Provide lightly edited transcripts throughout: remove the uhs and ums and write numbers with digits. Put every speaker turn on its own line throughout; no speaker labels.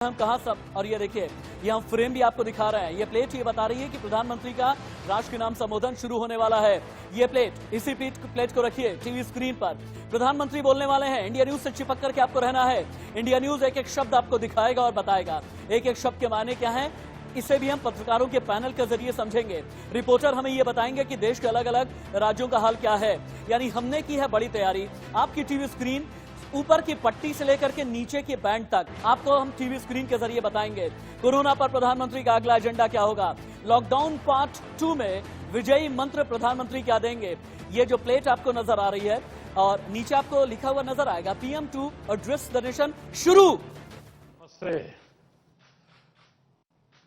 हम कहा सब। और ये देखिए, ये हम फ्रेम भी आपको दिखा रहे हैं। ये प्लेट ये बता रही है कि प्रधानमंत्री का राष्ट्र के नाम संबोधन शुरू होने वाला है। ये प्लेट, इसी प्लेट को रखिए टीवी स्क्रीन पर। प्रधानमंत्री बोलने वाले हैं। इंडिया न्यूज से चिपक करके आपको रहना है। इंडिया न्यूज एक एक शब्द आपको दिखाएगा और बताएगा। एक एक शब्द के मायने क्या है, इसे भी हम पत्रकारों के पैनल के जरिए समझेंगे। रिपोर्टर हमें ये बताएंगे कि देश के अलग अलग राज्यों का हाल क्या है। यानी हमने की है बड़ी तैयारी। आपकी टीवी स्क्रीन, ऊपर की पट्टी से लेकर के नीचे की बैंड तक आपको हम टीवी स्क्रीन के जरिए बताएंगे। कोरोना पर प्रधानमंत्री का अगला एजेंडा क्या होगा, लॉकडाउन पार्ट 2 में विजयी मंत्र प्रधानमंत्री क्या देंगे। ये जो प्लेट आपको नजर आ रही है और नीचे आपको लिखा हुआ नजर आएगा PM to address the nation शुरू।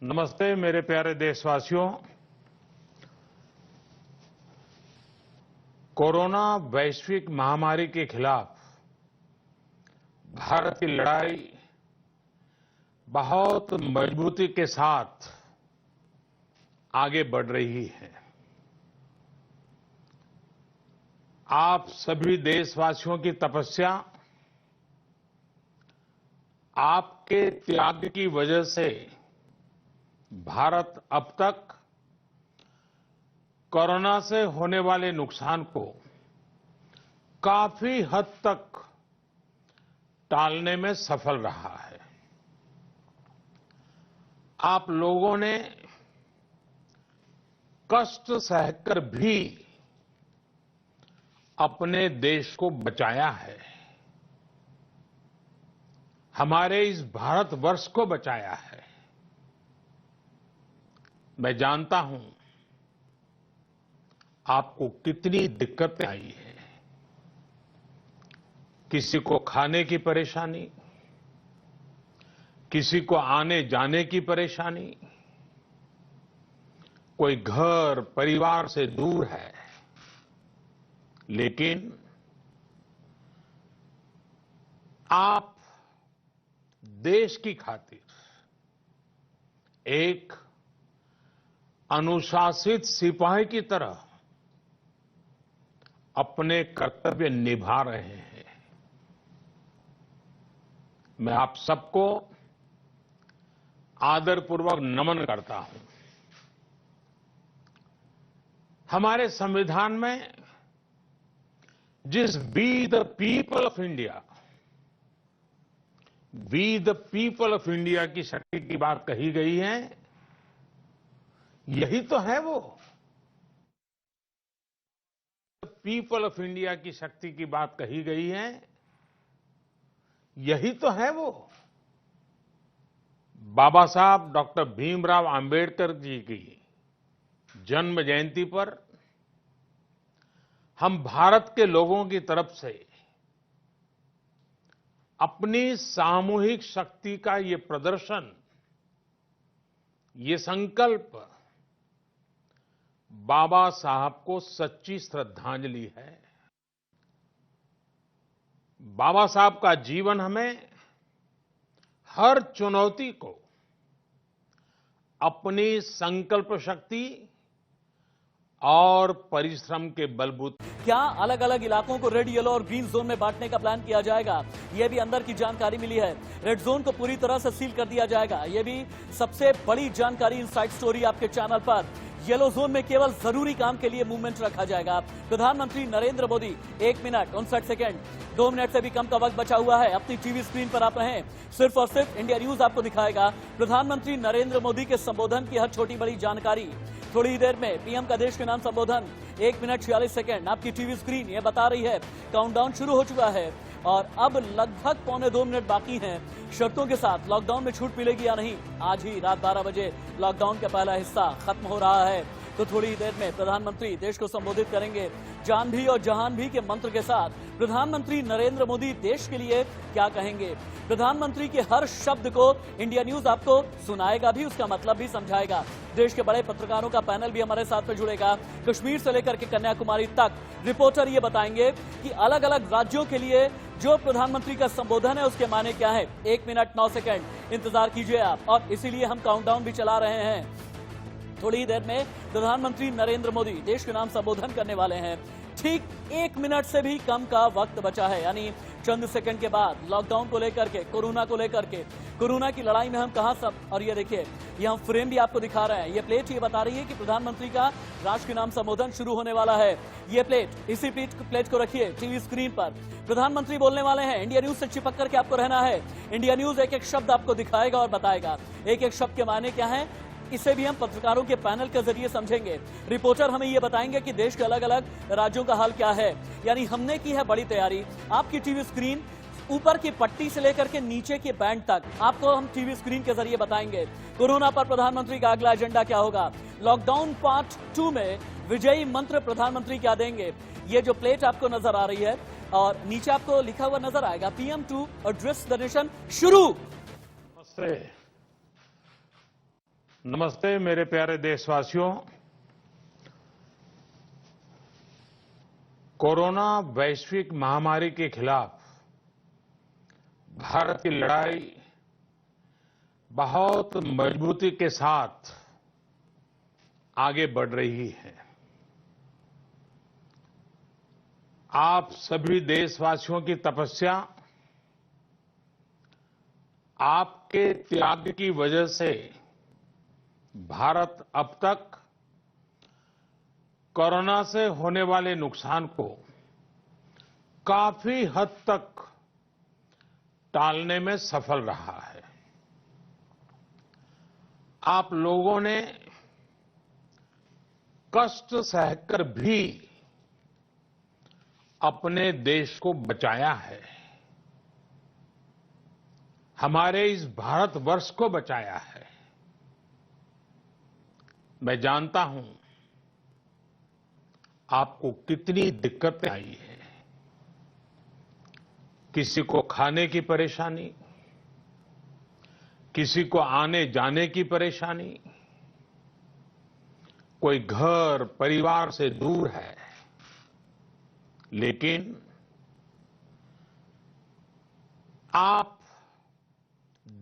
नमस्ते मेरे प्यारे देशवासियों। कोरोना वैश्विक महामारी के खिलाफ भारत की लड़ाई बहुत मजबूती के साथ आगे बढ़ रही है। आप सभी देशवासियों की तपस्या, आपके त्याग की वजह से भारत अब तक कोरोना से होने वाले नुकसान को काफी हद तक टालने में सफल रहा है। आप लोगों ने कष्ट सहकर भी अपने देश को बचाया है, हमारे इस भारतवर्ष को बचाया है। मैं जानता हूं आपको कितनी दिक्कतें आई है। किसी को खाने की परेशानी, किसी को आने जाने की परेशानी, कोई घर परिवार से दूर है, लेकिन आप देश की खातिर एक अनुशासित सिपाही की तरह अपने कर्तव्य निभा रहे हैं। मैं आप सबको आदरपूर्वक नमन करता हूं। हमारे संविधान में जिस we the people of India, we the people of India की शक्ति की बात कही गई है, यही तो है वो। पीपल ऑफ इंडिया की शक्ति की बात कही गई है, यही तो है वो। बाबा साहब डॉक्टर भीमराव अंबेडकर जी की जन्म जयंती पर हम भारत के लोगों की तरफ से अपनी सामूहिक शक्ति का ये प्रदर्शन, ये संकल्प बाबा साहब को सच्ची श्रद्धांजलि है। बाबा साहब का जीवन हमें हर चुनौती को अपनी संकल्प शक्ति और परिश्रम के बलबूते।
क्या अलग अलग इलाकों को रेड, येलो और ग्रीन जोन में बांटने का प्लान किया जाएगा, यह भी अंदर की जानकारी मिली है। रेड जोन को पूरी तरह से सील कर दिया जाएगा, यह भी सबसे बड़ी जानकारी इनसाइड स्टोरी आपके चैनल पर। येलो जोन में केवल जरूरी काम के लिए मूवमेंट रखा जाएगा। प्रधानमंत्री Narendra Modi 1 minute 59 second, 2 minute से भी कम का वक्त बचा हुआ है। अपनी टीवी स्क्रीन पर आप रहें, सिर्फ और सिर्फ इंडिया न्यूज आपको दिखाएगा प्रधानमंत्री नरेंद्र मोदी के संबोधन की हर छोटी बड़ी जानकारी। थोड़ी ही देर में पीएम का देश के नाम संबोधन, 1 मिनट 46 सेकेंड। आपकी टीवी स्क्रीन ये बता रही है काउंटडाउन शुरू हो चुका है और अब लगभग पौने 2 मिनट बाकी हैं। शर्तों के साथ लॉकडाउन में छूट मिलेगी या नहीं, आज ही रात 12 बजे लॉकडाउन का पहला हिस्सा खत्म हो रहा है। तो थोड़ी ही देर में प्रधानमंत्री देश को संबोधित करेंगे। जान भी और जहान भी के मंत्र के साथ प्रधानमंत्री नरेंद्र मोदी देश के लिए क्या कहेंगे। प्रधानमंत्री के हर शब्द को इंडिया न्यूज आपको सुनाएगा भी, उसका मतलब भी समझाएगा। देश के बड़े पत्रकारों का पैनल भी हमारे साथ में जुड़ेगा। कश्मीर से लेकर के कन्याकुमारी तक रिपोर्टर ये बताएंगे कि अलग अलग राज्यों के लिए जो प्रधानमंत्री का संबोधन है उसके माने क्या है। 1 मिनट 9 सेकेंड इंतजार कीजिए आप, और इसीलिए हम काउंटडाउन भी चला रहे हैं। थोड़ी ही देर में प्रधानमंत्री नरेंद्र मोदी देश के नाम संबोधन करने वाले हैं। ठीक 1 मिनट से भी कम का वक्त बचा है, यानी चंद सेकंड के बाद लॉकडाउन को लेकर के, कोरोना की लड़ाई में हम कहां सब। और ये देखिए, ये हम फ्रेम भी आपको दिखा रहे हैं। ये प्लेट ये बता रही है कि प्रधानमंत्री का राष्ट्र के नाम संबोधन शुरू होने वाला है। ये प्लेट, इसी प्लेट को रखिए टीवी स्क्रीन पर। प्रधानमंत्री बोलने वाले हैं। इंडिया न्यूज से चिपक करके आपको रहना है। इंडिया न्यूज एक एक शब्द आपको दिखाएगा और बताएगा। एक एक शब्द के मायने क्या है, इसे भी हम पत्रकारों के पैनल के जरिए समझेंगे। रिपोर्टर हमें यह बताएंगे कि देश के अलग अलग राज्यों का हाल क्या है। यानी हमने की है बड़ी तैयारी। आपकी टीवी स्क्रीन ऊपर की पट्टी से लेकर के नीचे के बैंड तक आपको हम टीवी स्क्रीन के जरिए बताएंगे। कोरोना पर प्रधानमंत्री का अगला एजेंडा क्या होगा, लॉकडाउन पार्ट 2 में विजयी मंत्र प्रधानमंत्री क्या देंगे। ये जो प्लेट आपको नजर आ रही है और नीचे आपको लिखा हुआ नजर आएगा PM to address the nation. शुरू।
नमस्ते मेरे प्यारे देशवासियों। कोरोना वैश्विक महामारी के खिलाफ भारत की लड़ाई बहुत मजबूती के साथ आगे बढ़ रही है। आप सभी देशवासियों की तपस्या, आपके त्याग की वजह से भारत अब तक कोरोना से होने वाले नुकसान को काफी हद तक टालने में सफल रहा है। आप लोगों ने कष्ट सहकर भी अपने देश को बचाया है, हमारे इस भारतवर्ष को बचाया है। मैं जानता हूं आपको कितनी दिक्कतें आई हैं। किसी को खाने की परेशानी, किसी को आने जाने की परेशानी, कोई घर परिवार से दूर है। लेकिन आप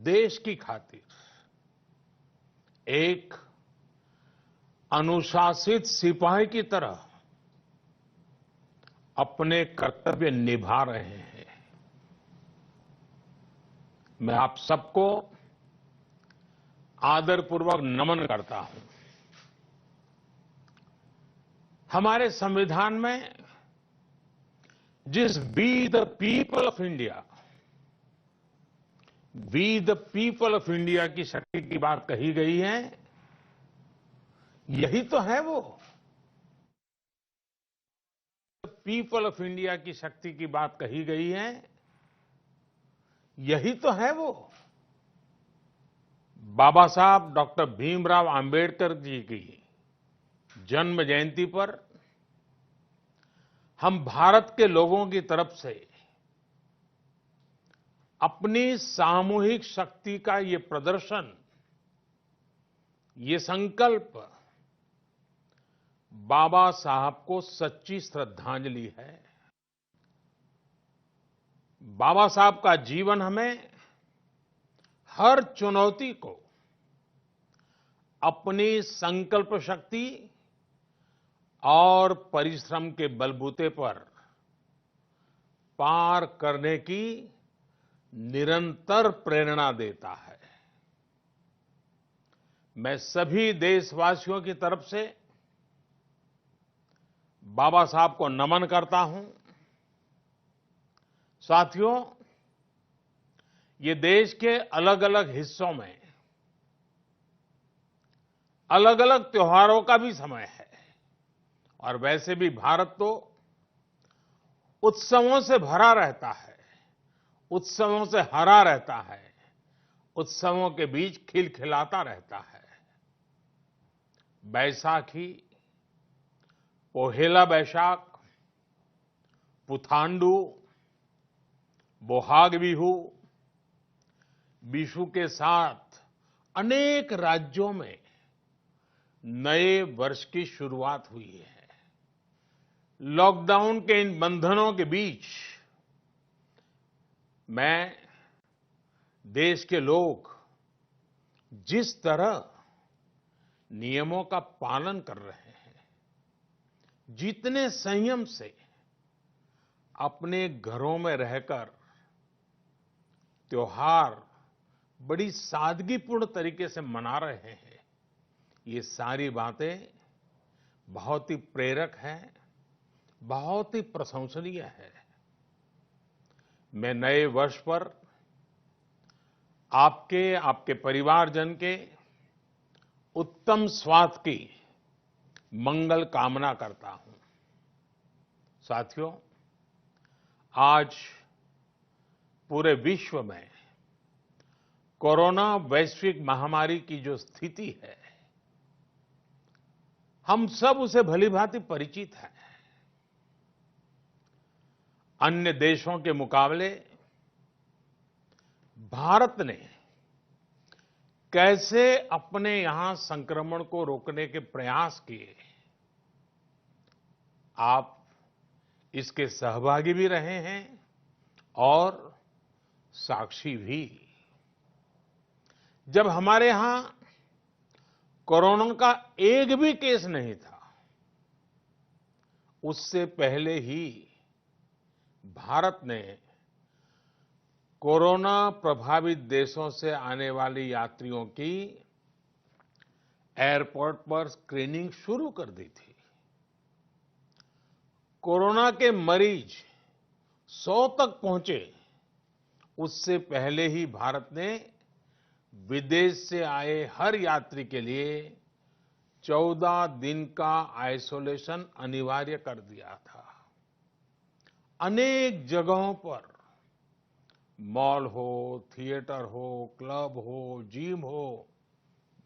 देश की खातिर एक अनुशासित सिपाही की तरह अपने कर्तव्य निभा रहे हैं। मैं आप सबको आदरपूर्वक नमन करता हूं। हमारे संविधान में जिस we the people of India, we the people of India की शक्ति की बात कही गई है, यही तो है वो। पीपल ऑफ इंडिया की शक्ति की बात कही गई है, यही तो है वो। बाबा साहब डॉक्टर भीमराव अंबेडकर जी की जन्म जयंती पर हम भारत के लोगों की तरफ से अपनी सामूहिक शक्ति का ये प्रदर्शन, ये संकल्प बाबा साहब को सच्ची श्रद्धांजलि है। बाबा साहब का जीवन हमें हर चुनौती को अपनी संकल्प शक्ति और परिश्रम के बलबूते पर पार करने की निरंतर प्रेरणा देता है। मैं सभी देशवासियों की तरफ से बाबा साहब को नमन करता हूं। साथियों, ये देश के अलग अलग हिस्सों में अलग अलग त्योहारों का भी समय है और वैसे भी भारत तो उत्सवों से भरा रहता है, उत्सवों से हरा रहता है, उत्सवों के बीच खिलखिलाता रहता है। बैसाखी, पोहेला बैशाख, पुथांडू, बोहाग बिहू, बिशु के साथ अनेक राज्यों में नए वर्ष की शुरुआत हुई है। लॉकडाउन के इन बंधनों के बीच मैं देश के लोग जिस तरह नियमों का पालन कर रहे हैं, जितने संयम से अपने घरों में रहकर त्योहार बड़ी सादगीपूर्ण तरीके से मना रहे हैं, ये सारी बातें बहुत ही प्रेरक हैं, बहुत ही प्रशंसनीय है। मैं नए वर्ष पर आपके परिवारजन के उत्तम स्वास्थ्य की मंगल कामना करता हूं। साथियों, आज पूरे विश्व में कोरोना वैश्विक महामारी की जो स्थिति है, हम सब उसे भलीभांति परिचित हैं। अन्य देशों के मुकाबले भारत ने कैसे अपने यहां संक्रमण को रोकने के प्रयास किए, आप इसके सहभागी भी रहे हैं और साक्षी भी। जब हमारे यहां कोरोना का एक भी केस नहीं था, उससे पहले ही भारत ने कोरोना प्रभावित देशों से आने वाले यात्रियों की एयरपोर्ट पर स्क्रीनिंग शुरू कर दी थी। कोरोना के मरीज 100 तक पहुंचे, उससे पहले ही भारत ने विदेश से आए हर यात्री के लिए 14 दिन का आइसोलेशन अनिवार्य कर दिया था। अनेक जगहों पर मॉल हो, थिएटर हो, क्लब हो, जिम हो,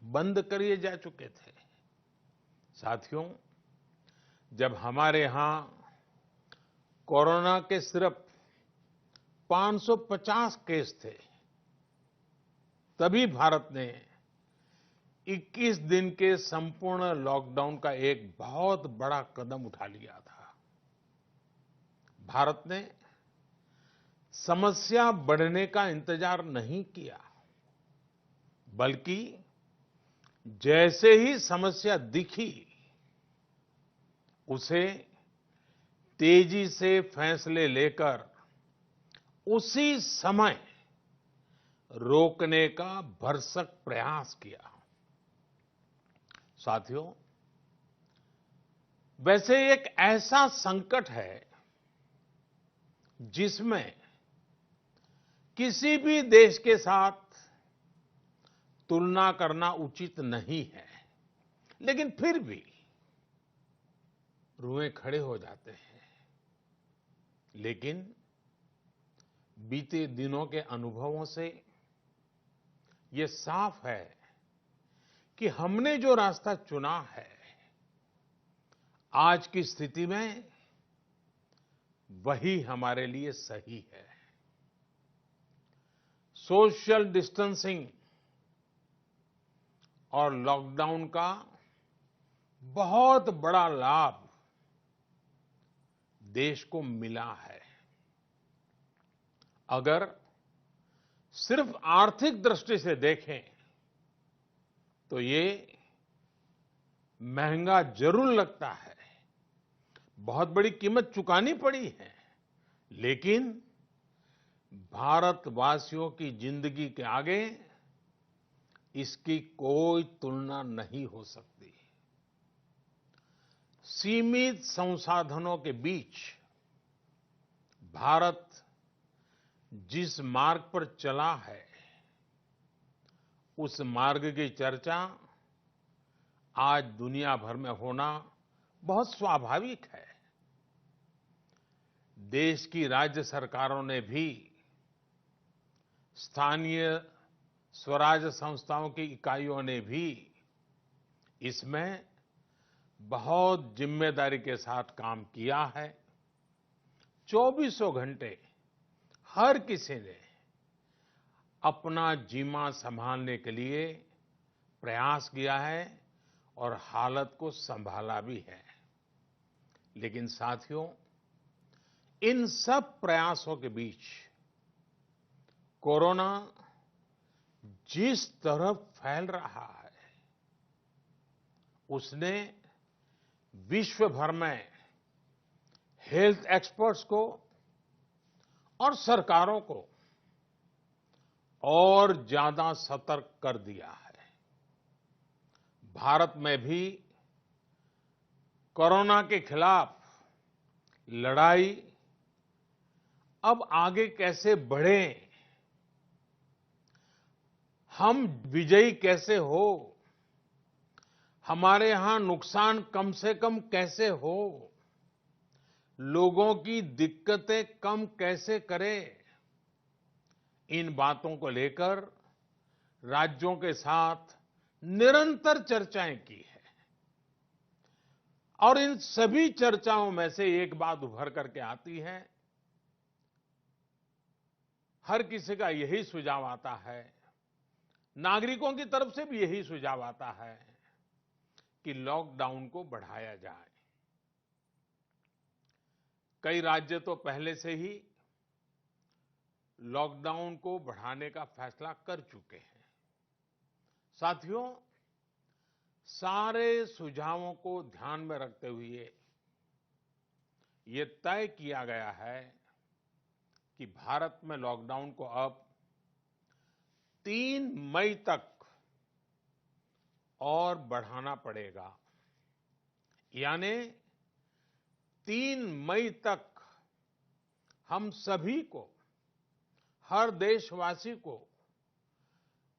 बंद करिए जा चुके थे। साथियों, जब हमारे यहां कोरोना के सिर्फ 550 केस थे, तभी भारत ने 21 दिन के संपूर्ण लॉकडाउन का एक बहुत बड़ा कदम उठा लिया था। भारत ने समस्या बढ़ने का इंतजार नहीं किया, बल्कि जैसे ही समस्या दिखी, उसे तेजी से फैसले लेकर उसी समय रोकने का भरसक प्रयास किया। साथियों, वैसे एक ऐसा संकट है जिसमें किसी भी देश के साथ तुलना करना उचित नहीं है, लेकिन फिर भी रुएं खड़े हो जाते हैं। लेकिन बीते दिनों के अनुभवों से ये साफ है कि हमने जो रास्ता चुना है, आज की स्थिति में वही हमारे लिए सही है। सोशल डिस्टेंसिंग और लॉकडाउन का बहुत बड़ा लाभ देश को मिला है। अगर सिर्फ आर्थिक दृष्टि से देखें तो ये महंगा जरूर लगता है, बहुत बड़ी कीमत चुकानी पड़ी है, लेकिन भारतवासियों की जिंदगी के आगे इसकी कोई तुलना नहीं हो सकती। सीमित संसाधनों के बीच भारत जिस मार्ग पर चला है, उस मार्ग की चर्चा आज दुनिया भर में होना बहुत स्वाभाविक है। देश की राज्य सरकारों ने भी स्थानीय स्वराज संस्थाओं की इकाइयों ने भी इसमें बहुत जिम्मेदारी के साथ काम किया है। 24 घंटे हर किसी ने अपना जीमा संभालने के लिए प्रयास किया है और हालत को संभाला भी है। लेकिन साथियों, इन सब प्रयासों के बीच कोरोना जिस तरफ फैल रहा है, उसने विश्व भर में हेल्थ एक्सपर्ट्स को और सरकारों को और ज्यादा सतर्क कर दिया है। भारत में भी कोरोना के खिलाफ लड़ाई अब आगे कैसे बढ़े, हम विजयी कैसे हो, हमारे यहां नुकसान कम से कम कैसे हो, लोगों की दिक्कतें कम कैसे करें, इन बातों को लेकर राज्यों के साथ निरंतर चर्चाएं की है। और इन सभी चर्चाओं में से एक बात उभर करके आती है, हर किसी का यही सुझाव आता है, नागरिकों की तरफ से भी यही सुझाव आता है कि लॉकडाउन को बढ़ाया जाए। कई राज्य तो पहले से ही लॉकडाउन को बढ़ाने का फैसला कर चुके हैं। साथियों, सारे सुझावों को ध्यान में रखते हुए ये तय किया गया है कि भारत में लॉकडाउन को अब 3 मई तक और बढ़ाना पड़ेगा। यानी 3 मई तक हम सभी को, हर देशवासी को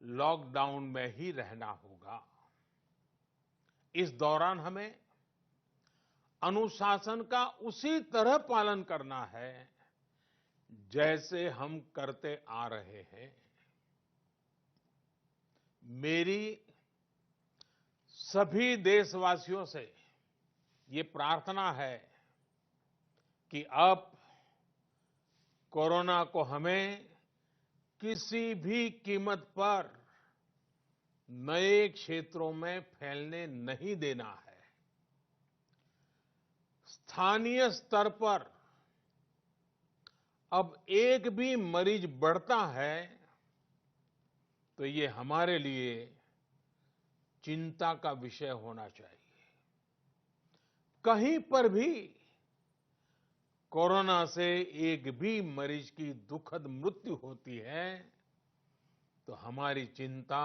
लॉकडाउन में ही रहना होगा। इस दौरान हमें अनुशासन का उसी तरह पालन करना है जैसे हम करते आ रहे हैं। मेरी सभी देशवासियों से ये प्रार्थना है कि अब कोरोना को हमें किसी भी कीमत पर नए क्षेत्रों में फैलने नहीं देना है। स्थानीय स्तर पर अब एक भी मरीज बढ़ता है तो ये हमारे लिए चिंता का विषय होना चाहिए। कहीं पर भी कोरोना से एक भी मरीज की दुखद मृत्यु होती है तो हमारी चिंता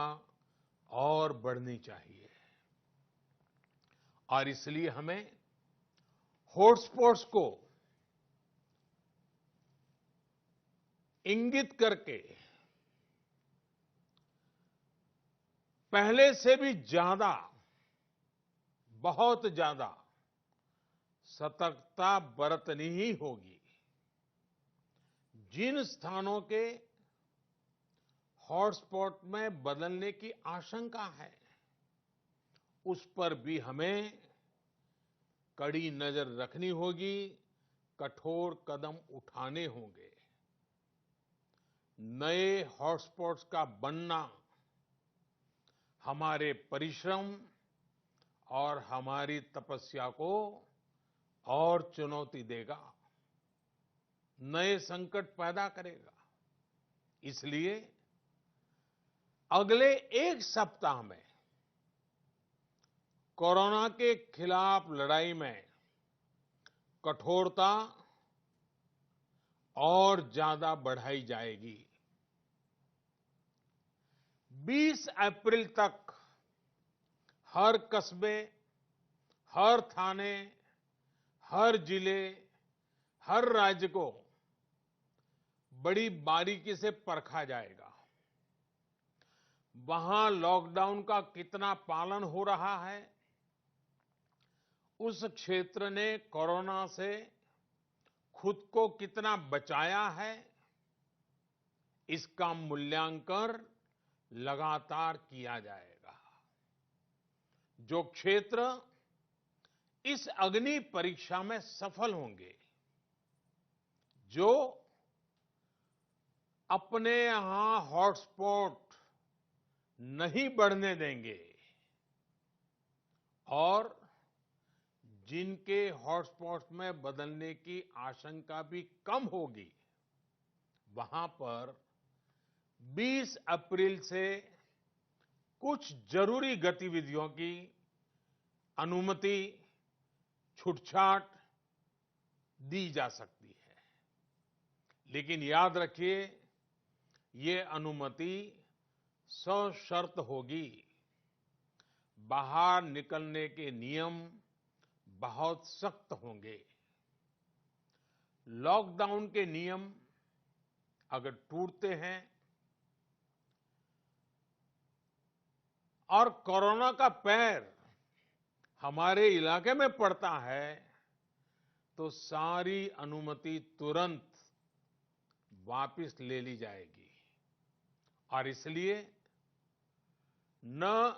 और बढ़नी चाहिए। और इसलिए हमें हॉटस्पॉट्स को इंगित करके पहले से भी ज्यादा, बहुत ज्यादा सतर्कता बरतनी ही होगी। जिन स्थानों के हॉटस्पॉट में बदलने की आशंका है उस पर भी हमें कड़ी नजर रखनी होगी, कठोर कदम उठाने होंगे। नए हॉटस्पॉट्स का बनना हमारे परिश्रम और हमारी तपस्या को और चुनौती देगा, नए संकट पैदा करेगा। इसलिए अगले एक सप्ताह में कोरोना के खिलाफ लड़ाई में कठोरता और ज्यादा बढ़ाई जाएगी। 20 अप्रैल तक हर कस्बे, हर थाने, हर जिले, हर राज्य को बड़ी बारीकी से परखा जाएगा। वहां लॉकडाउन का कितना पालन हो रहा है, उस क्षेत्र ने कोरोना से खुद को कितना बचाया है, इसका मूल्यांकन लगातार किया जाएगा। जो क्षेत्र इस अग्नि परीक्षा में सफल होंगे, जो अपने यहां हॉटस्पॉट नहीं बढ़ने देंगे और जिनके हॉटस्पॉट्स में बदलने की आशंका भी कम होगी, वहां पर 20 अप्रैल से कुछ जरूरी गतिविधियों की अनुमति, छूटछाट दी जा सकती है। लेकिन याद रखिए, ये अनुमति सशर्त होगी। बाहर निकलने के नियम बहुत सख्त होंगे। लॉकडाउन के नियम अगर टूटते हैं और कोरोना का पैर हमारे इलाके में पड़ता है, तो सारी अनुमति तुरंत वापस ले ली जाएगी। और इसलिए न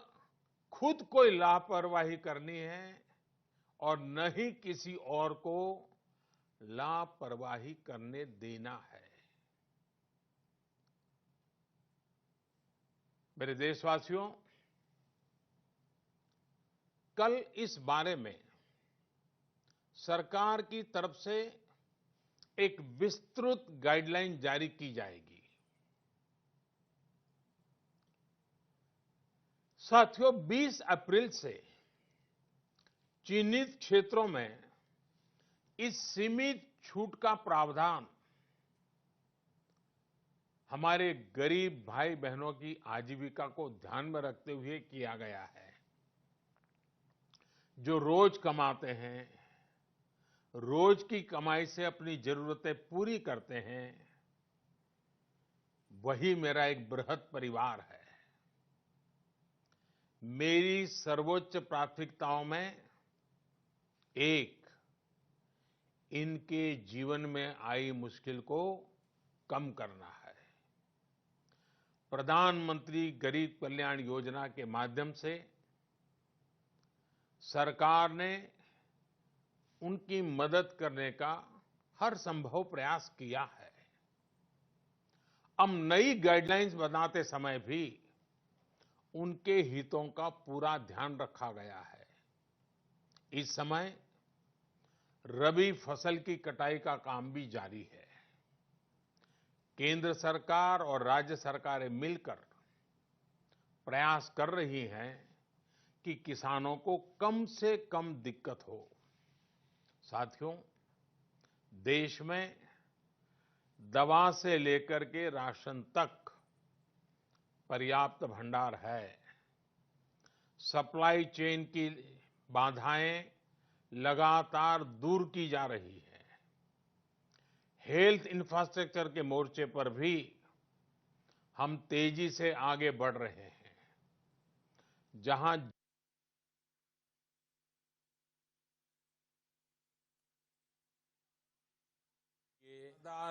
खुद कोई लापरवाही करनी है और न ही किसी और को लापरवाही करने देना है। मेरे देशवासियों, कल इस बारे में सरकार की तरफ से एक विस्तृत गाइडलाइन जारी की जाएगी। साथियों, 20 अप्रैल से चिन्हित क्षेत्रों में इस सीमित छूट का प्रावधान हमारे गरीब भाई बहनों की आजीविका को ध्यान में रखते हुए किया गया है। जो रोज कमाते हैं, रोज की कमाई से अपनी जरूरतें पूरी करते हैं, वही मेरा एक बृहद परिवार है। मेरी सर्वोच्च प्राथमिकताओं में एक, इनके जीवन में आई मुश्किल को कम करना है। प्रधानमंत्री गरीब कल्याण योजना के माध्यम से सरकार ने उनकी मदद करने का हर संभव प्रयास किया है। अब नई गाइडलाइंस बनाते समय भी उनके हितों का पूरा ध्यान रखा गया है। इस समय रबी फसल की कटाई का काम भी जारी है। केंद्र सरकार और राज्य सरकारें मिलकर प्रयास कर रही हैं कि किसानों को कम से कम दिक्कत हो। साथियों, देश में दवा से लेकर के राशन तक पर्याप्त भंडार है। सप्लाई चेन की बाधाएं लगातार दूर की जा रही है। हेल्थ इंफ्रास्ट्रक्चर के मोर्चे पर भी हम तेजी से आगे बढ़ रहे हैं। जहां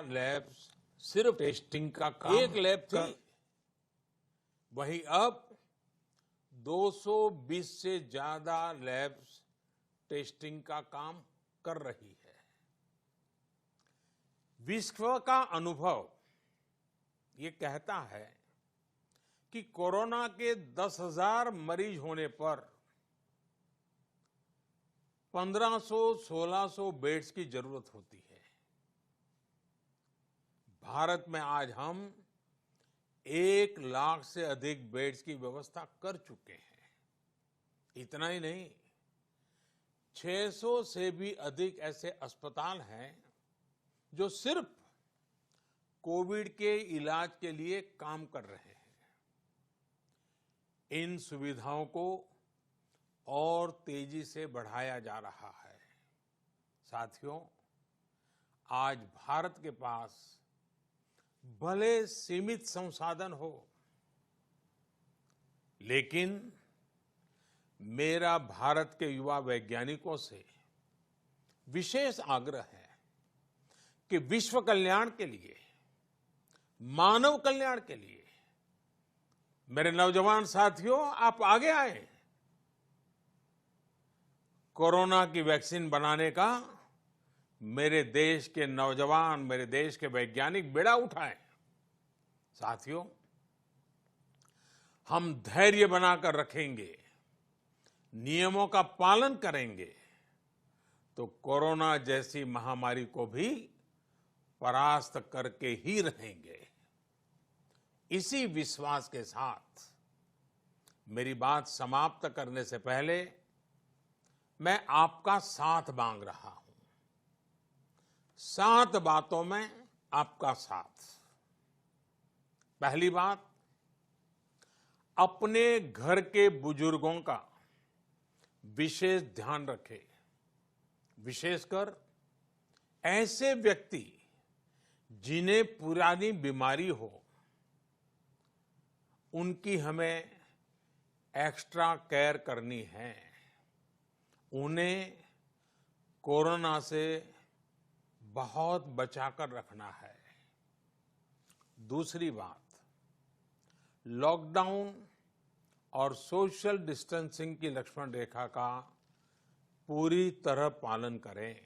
लैब्स सिर्फ टेस्टिंग का काम, एक लैब थी, वहीं अब 220 से ज्यादा लैब्स टेस्टिंग का काम कर रही है। विश्व का अनुभव ये कहता है कि कोरोना के 10,000 मरीज होने पर 1500-1600 बेड्स की जरूरत होती है। भारत में आज हम 1 लाख से अधिक बेड्स की व्यवस्था कर चुके हैं। इतना ही नहीं, 600 से भी अधिक ऐसे अस्पताल हैं जो सिर्फ कोविड के इलाज के लिए काम कर रहे हैं। इन सुविधाओं को और तेजी से बढ़ाया जा रहा है। साथियों, आज भारत के पास भले सीमित संसाधन हो, लेकिन मेरा भारत के युवा वैज्ञानिकों से विशेष आग्रह है कि विश्व कल्याण के लिए, मानव कल्याण के लिए मेरे नौजवान साथियों, आप आगे आए। कोरोना की वैक्सीन बनाने का मेरे देश के नौजवान, मेरे देश के वैज्ञानिक बेड़ा उठाएं। साथियों, हम धैर्य बनाकर रखेंगे, नियमों का पालन करेंगे, तो कोरोना जैसी महामारी को भी परास्त करके ही रहेंगे। इसी विश्वास के साथ मेरी बात समाप्त करने से पहले मैं आपका साथ मांग रहा हूं। 7 बातों में आपका साथ। पहली बात, अपने घर के बुजुर्गों का विशेष ध्यान रखें। विशेषकर ऐसे व्यक्ति जिन्हें पुरानी बीमारी हो, उनकी हमें एक्स्ट्रा केयर करनी है। उन्हें कोरोना से बहुत बचाकर रखना है। दूसरी बात, लॉकडाउन और सोशल डिस्टेंसिंग की लक्ष्मण रेखा का पूरी तरह पालन करें।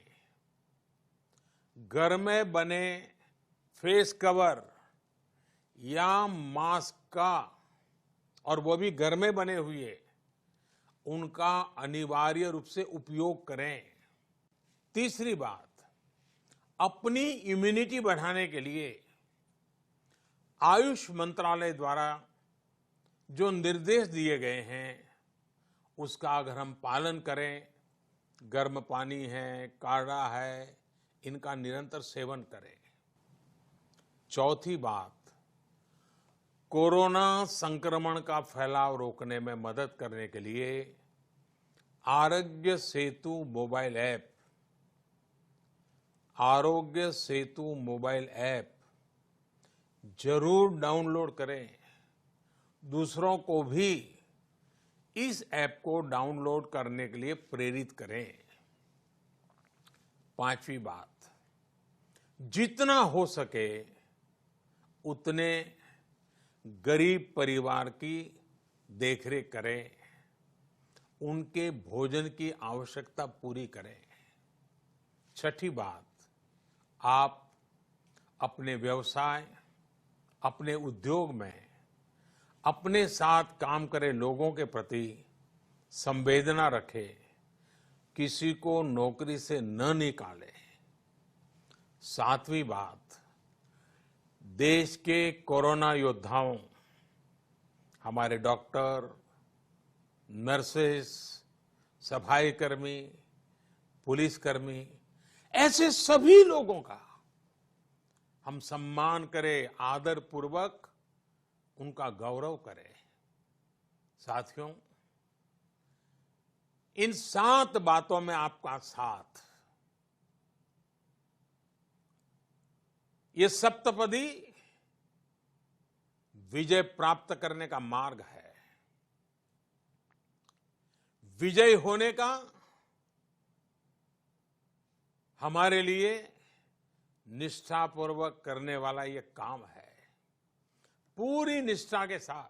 घर में बने फेस कवर या मास्क का, और वो भी घर में बने हुए, उनका अनिवार्य रूप से उपयोग करें। तीसरी बात, अपनी इम्यूनिटी बढ़ाने के लिए आयुष मंत्रालय द्वारा जो निर्देश दिए गए हैं, उसका अगर हम पालन करें, गर्म पानी है, काढ़ा है, इनका निरंतर सेवन करें। चौथी बात, कोरोना संक्रमण का फैलाव रोकने में मदद करने के लिए आरोग्य सेतु मोबाइल ऐप जरूर डाउनलोड करें। दूसरों को भी इस ऐप को डाउनलोड करने के लिए प्रेरित करें। पांचवी बात, जितना हो सके उतने गरीब परिवार की देखरेख करें, उनके भोजन की आवश्यकता पूरी करें। छठी बात, आप अपने व्यवसाय, अपने उद्योग में अपने साथ काम करे लोगों के प्रति संवेदना रखें, किसी को नौकरी से न निकालें। सातवीं बात, देश के कोरोना योद्धाओं, हमारे डॉक्टर, नर्सेस, सफाई कर्मी, पुलिसकर्मी, ऐसे सभी लोगों का हम सम्मान करें, आदर पूर्वक उनका गौरव करें। साथियों, इन 7 बातों में आपका साथ, ये सप्तपदी विजय प्राप्त करने का मार्ग है। विजय होने का हमारे लिए निष्ठापूर्वक करने वाला ये काम है। पूरी निष्ठा के साथ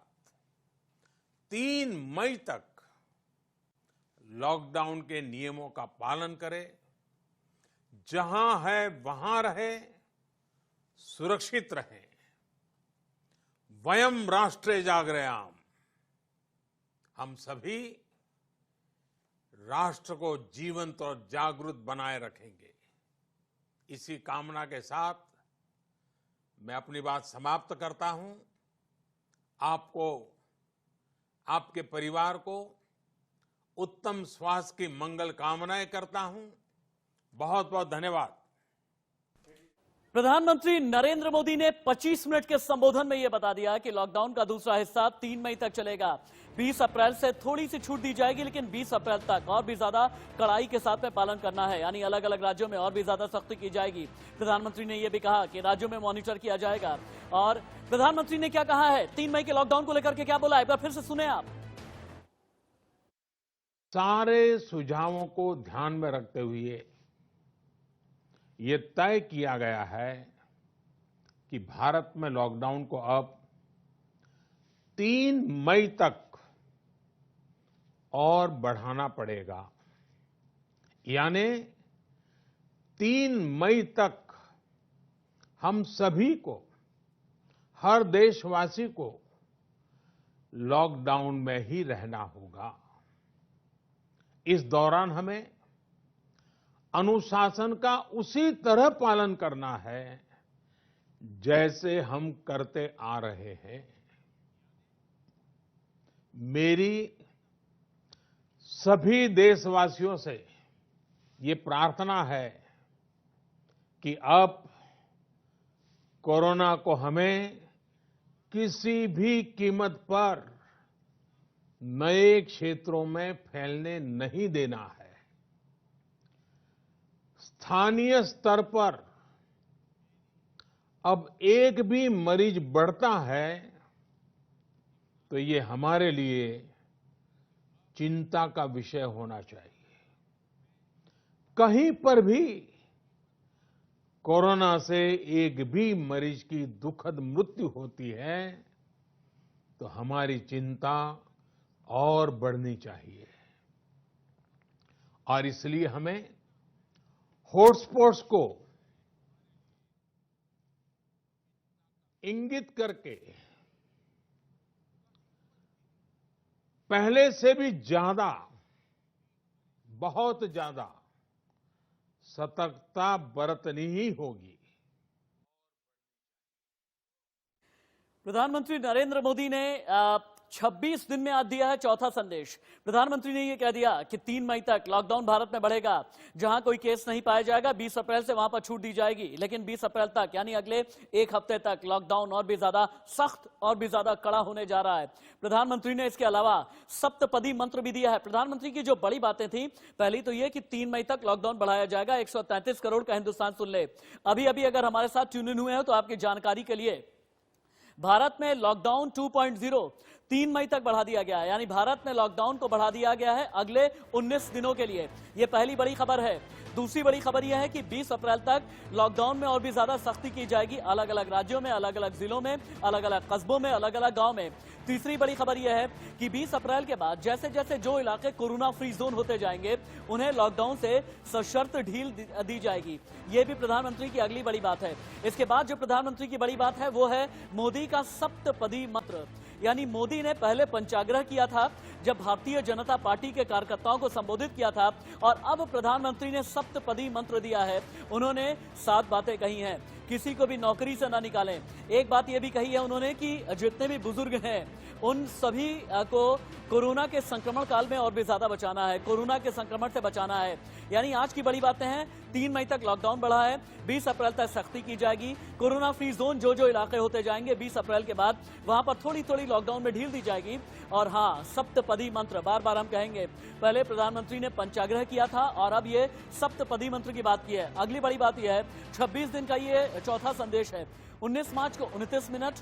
3 मई तक लॉकडाउन के नियमों का पालन करें। जहां है वहां रहे, सुरक्षित रहें। वयम राष्ट्रे जागृयाम, हम सभी राष्ट्र को जीवंत और जागृत बनाए रखेंगे। इसी कामना के साथ मैं अपनी बात समाप्त करता हूं। आपको, आपके परिवार को उत्तम स्वास्थ्य की मंगल कामनाएं करता हूं। बहुत बहुत धन्यवाद।
प्रधानमंत्री नरेंद्र मोदी ने 25 मिनट के संबोधन में यह बता दिया कि लॉकडाउन का दूसरा हिस्सा 3 मई तक चलेगा। 20 अप्रैल से थोड़ी सी छूट दी जाएगी, लेकिन 20 अप्रैल तक और भी ज्यादा कड़ाई के साथ में पालन करना है, यानी अलग अलग राज्यों में और भी ज्यादा सख्ती की जाएगी। प्रधानमंत्री ने यह भी कहा कि राज्यों में मॉनिटर किया जाएगा। और प्रधानमंत्री ने क्या कहा है, 3 मई के लॉकडाउन को लेकर के क्या बोला है, एक बार फिर से सुने आप।
सारे सुझावों को ध्यान में रखते हुए ये तय किया गया है कि भारत में लॉकडाउन को अब 3 मई तक और बढ़ाना पड़ेगा। यानी 3 मई तक हम सभी को, हर देशवासी को लॉकडाउन में ही रहना होगा। इस दौरान हमें अनुशासन का उसी तरह पालन करना है जैसे हम करते आ रहे हैं। मेरी सभी देशवासियों से ये प्रार्थना है कि अब कोरोना को हमें किसी भी कीमत पर नए क्षेत्रों में फैलने नहीं देना है। स्थानीय स्तर पर अब एक भी मरीज बढ़ता है तो ये हमारे लिए चिंता का विषय होना चाहिए। कहीं पर भी कोरोना से एक भी मरीज की दुखद मृत्यु होती है तो हमारी चिंता और बढ़नी चाहिए और इसलिए हमें हॉटस्पॉट्स को इंगित करके पहले से भी ज्यादा, बहुत ज्यादा सतर्कता बरतनी ही होगी।
प्रधानमंत्री नरेंद्र मोदी ने 26 दिन में आज दिया है चौथा संदेश। प्रधानमंत्री ने यह कह दिया कि 3 मई तक लॉकडाउन भारत में बढ़ेगा। जहां कोई केस नहीं पाया जाएगा 20 अप्रैल से वहां पर छूट दी जाएगी, लेकिन 20 अप्रैल तक यानी अगले एक हफ्ते तक लॉकडाउन और भी ज्यादा सख्त और भी ज्यादा कड़ा होने जा रहा है। प्रधानमंत्री ने इसके अलावा सप्तपदी मंत्र भी दिया है। प्रधानमंत्री की जो बड़ी बातें थी, पहली तो यह कि 3 मई तक लॉकडाउन बढ़ाया जाएगा। 133 करोड़ का हिंदुस्तान सुन ले। अभी अभी अगर हमारे साथ ट्यून इन हुए हैं तो आपकी जानकारी के लिए भारत में लॉकडाउन 2.0 3 मई तक बढ़ा दिया गया है, यानी भारत में लॉकडाउन को बढ़ा दिया गया है अगले 19 दिनों के लिए। यह पहली बड़ी खबर है। दूसरी बड़ी खबर यह है कि 20 अप्रैल तक लॉकडाउन में और भी ज्यादा सख्ती की जाएगी, अलग अलग राज्यों में, अलग अलग जिलों में, अलग अलग कस्बों में, अलग अलग गांव में। तीसरी बड़ी खबर यह है कि 20 अप्रैल के बाद जैसे जैसे जो इलाके कोरोना फ्री जोन होते जाएंगे उन्हें लॉकडाउन से सशर्त ढील दी जाएगी। यह भी प्रधानमंत्री की अगली बड़ी बात है। इसके बाद जो प्रधानमंत्री की बड़ी बात है वो है मोदी का सप्तपदी मंत्र। यानी मोदी ने पहले पंचाग्रह किया था जब भारतीय जनता पार्टी के कार्यकर्ताओं को संबोधित किया था, और अब प्रधानमंत्री ने सप्तपदी मंत्र दिया है। उन्होंने 7 बातें कही हैं। किसी को भी नौकरी से ना निकालें। एक बात यह भी कही है उन्होंने कि जितने भी बुजुर्ग हैं उन सभी को कोरोना के संक्रमण काल में और भी ज्यादा बचाना है, कोरोना के संक्रमण से बचाना है। यानी आज की बड़ी बातें हैं, 3 मई तक लॉकडाउन बढ़ा है, 20 अप्रैल तक सख्ती की जाएगी, कोरोना फ्री जोन जो जो इलाके होते जाएंगे 20 अप्रैल के बाद वहां पर थोड़ी थोड़ी लॉकडाउन में ढील दी जाएगी। और हाँ, सप्तपदी मंत्र बार बार हम कहेंगे। पहले प्रधानमंत्री ने पंचाग्रह किया था और अब ये सप्तपदी मंत्र की बात की है। अगली बड़ी बात यह है, 26 दिन का ये चौथा संदेश है। 19 मार्च को 29 मिनट,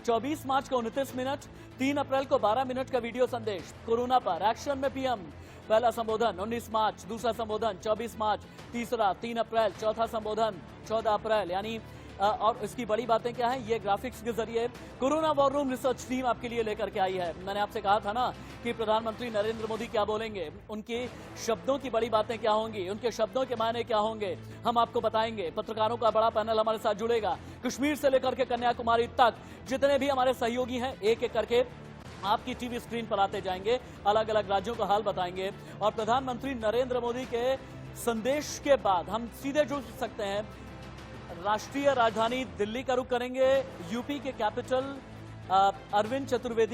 24 मार्च को 29 मिनट, 3 अप्रैल को 12 मिनट का वीडियो संदेश कोरोना पर। एक्शन में पीएम, पहला संबोधन 19 मार्च, दूसरा संबोधन 24 मार्च, तीसरा 3 अप्रैल, चौथा संबोधन 14 अप्रैल। यानी और इसकी बड़ी बातें क्या है, ये ग्राफिक्स के जरिए corona war room research team आपके लिए लेकर के आई है। मैंने आपसे कहा था ना कि प्रधानमंत्री नरेंद्र मोदी क्या बोलेंगे, उनके शब्दों की बड़ी बातें क्या होंगी, उनके शब्दों के मायने क्या होंगे, हम आपको बताएंगे। पत्रकारों का बड़ा पैनल हमारे साथ जुड़ेगा, कश्मीर से लेकर के कन्याकुमारी तक जितने भी हमारे सहयोगी हैं एक एक करके आपकी टीवी स्क्रीन पर आते जाएंगे, अलग अलग राज्यों का हाल बताएंगे। और प्रधानमंत्री नरेंद्र मोदी के संदेश के बाद हम सीधे जुड़ सकते हैं, राष्ट्रीय राजधानी दिल्ली का रुख करेंगे। यूपी के कैपिटल अरविंद चतुर्वेदी